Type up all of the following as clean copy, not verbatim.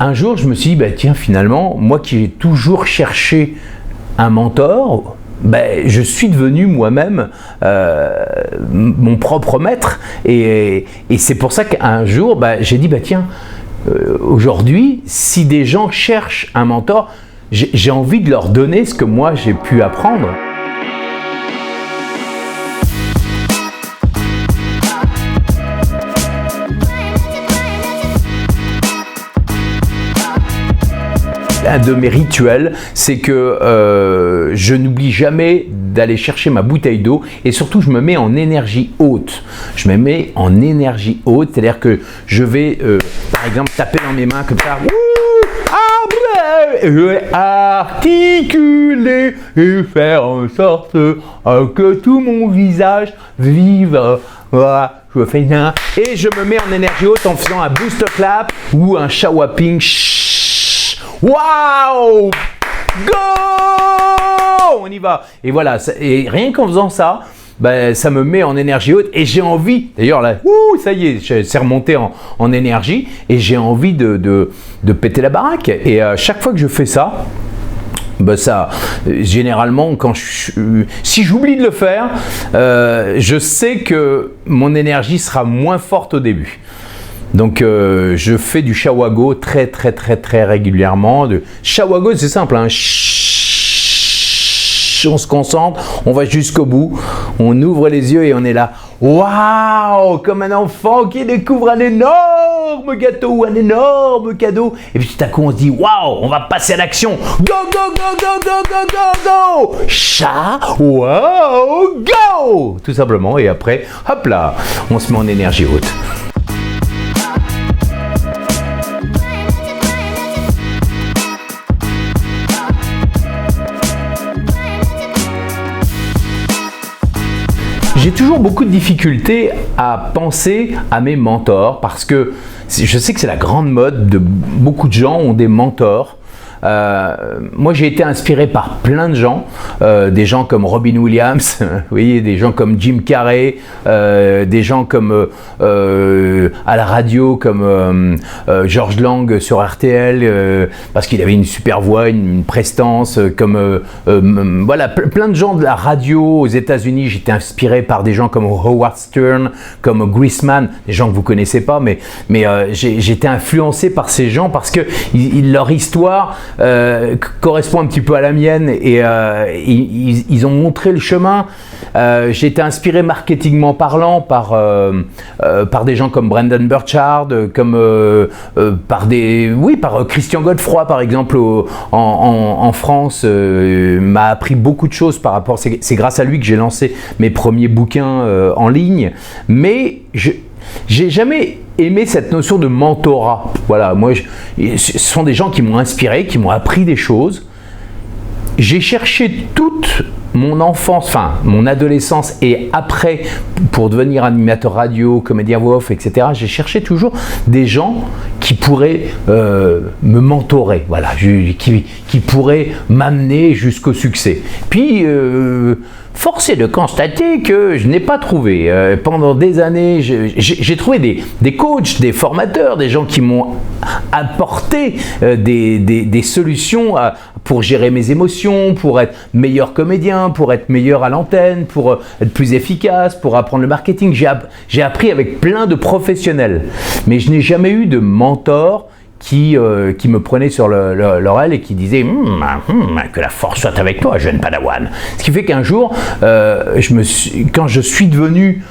Un jour, je me suis dit, bah, tiens, finalement, moi qui ai toujours cherché un mentor, je suis devenu moi-même mon propre maître. Et c'est pour ça qu'un jour, j'ai dit, tiens, aujourd'hui, si des gens cherchent un mentor, j'ai envie de leur donner ce que moi j'ai pu apprendre. Un de mes rituels, c'est que je n'oublie jamais d'aller chercher ma bouteille d'eau et surtout je me mets en énergie haute. Je me mets en énergie haute, c'est-à-dire que je vais par exemple taper dans mes mains comme ça. Je vais articuler et faire en sorte que tout mon visage vive. Voilà, je fais bien et je me mets en énergie haute en faisant un booster clap ou un shawaping. Waouh! Go! On y va. Et voilà, et rien qu'en faisant ça, ça me met en énergie haute et j'ai envie, d'ailleurs là, ça y est, c'est remonté en énergie et j'ai envie de péter la baraque. Et chaque fois que je fais ça, généralement, si j'oublie de le faire, je sais que mon énergie sera moins forte au début. Donc je fais du shawago très régulièrement. Shawago, c'est simple, hein. On se concentre, on va jusqu'au bout, on ouvre les yeux et on est là. Waouh, comme un enfant qui découvre un énorme gâteau ou un énorme cadeau. Et puis tout à coup on se dit waouh, on va passer à l'action. Go go go go go go go go. Wow, go. Tout simplement. Et après, hop là, on se met en énergie haute. J'ai toujours beaucoup de difficultés à penser à mes mentors parce que je sais que c'est la grande mode, beaucoup de gens ont des mentors. Moi j'ai été inspiré par plein de gens, des gens comme Robin Williams, vous voyez, des gens comme Jim Carrey, des gens comme à la radio comme Georges Lang sur RTL, parce qu'il avait une super voix, une prestance, comme voilà, plein de gens de la radio aux États-Unis. J'étais inspiré par des gens comme Howard Stern, comme Greaseman, des gens que vous connaissez pas, mais j'étais influencé par ces gens parce que leur histoire correspond un petit peu à la mienne et ils ont montré le chemin. J'ai été inspiré marketingment parlant par des gens comme Brendon Burchard, comme par Christian Godefroy par exemple en France, m'a appris beaucoup de choses par rapport. C'est grâce à lui que j'ai lancé mes premiers bouquins en ligne, mais j'ai jamais aimé cette notion de mentorat. Voilà, moi, ce sont des gens qui m'ont inspiré, qui m'ont appris des choses. J'ai cherché toute mon enfance, enfin mon adolescence et après pour devenir animateur radio, comédien voix off, etc. J'ai cherché toujours des gens qui pourraient me mentorer, voilà, qui pourraient m'amener jusqu'au succès. Puis force est de constater que je n'ai pas trouvé. Pendant des années, j'ai trouvé des coachs, des formateurs, des gens qui m'ont apporté des solutions pour gérer mes émotions, pour être meilleur comédien, pour être meilleur à l'antenne, pour être plus efficace, pour apprendre le marketing. J'ai appris avec plein de professionnels, mais je n'ai jamais eu de mentor qui me prenait sur l'oreille et qui disait que la force soit avec toi, jeune padawan. Ce qui fait qu'un jour, quand je suis devenu,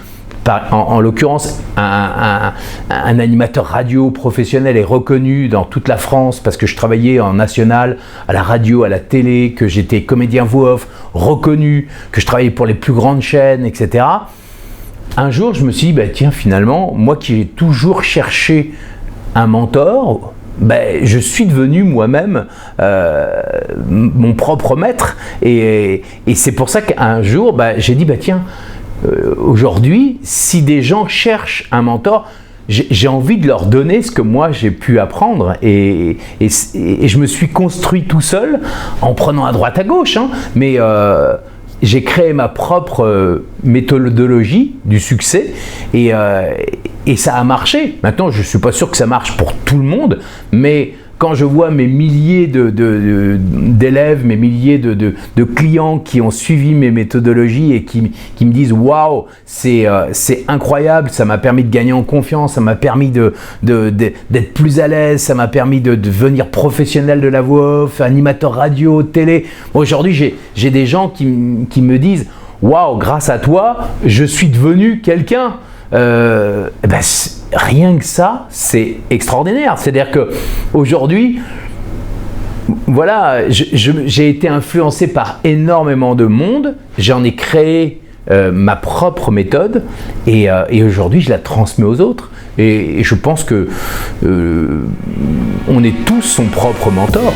en l'occurrence, un animateur radio professionnel et reconnu dans toute la France parce que je travaillais en national, à la radio, à la télé, que j'étais comédien voix off, reconnu, que je travaillais pour les plus grandes chaînes, etc. Un jour, je me suis dit, tiens, finalement, moi qui ai toujours cherché un mentor, je suis devenu moi-même mon propre maître et c'est pour ça qu'un jour j'ai dit tiens, aujourd'hui si des gens cherchent un mentor, j'ai envie de leur donner ce que moi j'ai pu apprendre et je me suis construit tout seul en prenant à droite à gauche, hein, mais j'ai créé ma propre méthodologie du succès et ça a marché. Maintenant, je ne suis pas sûr que ça marche pour tout le monde, mais quand je vois mes milliers d'élèves, mes milliers de clients qui ont suivi mes méthodologies et qui me disent waouh, c'est incroyable, ça m'a permis de gagner en confiance, ça m'a permis d'être plus à l'aise, ça m'a permis de devenir professionnel de la voix off, animateur radio, télé. Aujourd'hui, j'ai des gens qui me disent waouh, grâce à toi, je suis devenu quelqu'un. Rien que ça, c'est extraordinaire. C'est-à-dire que aujourd'hui, voilà, j'ai été influencé par énormément de monde. J'en ai créé ma propre méthode et aujourd'hui, je la transmets aux autres. Et je pense que on est tous son propre mentor.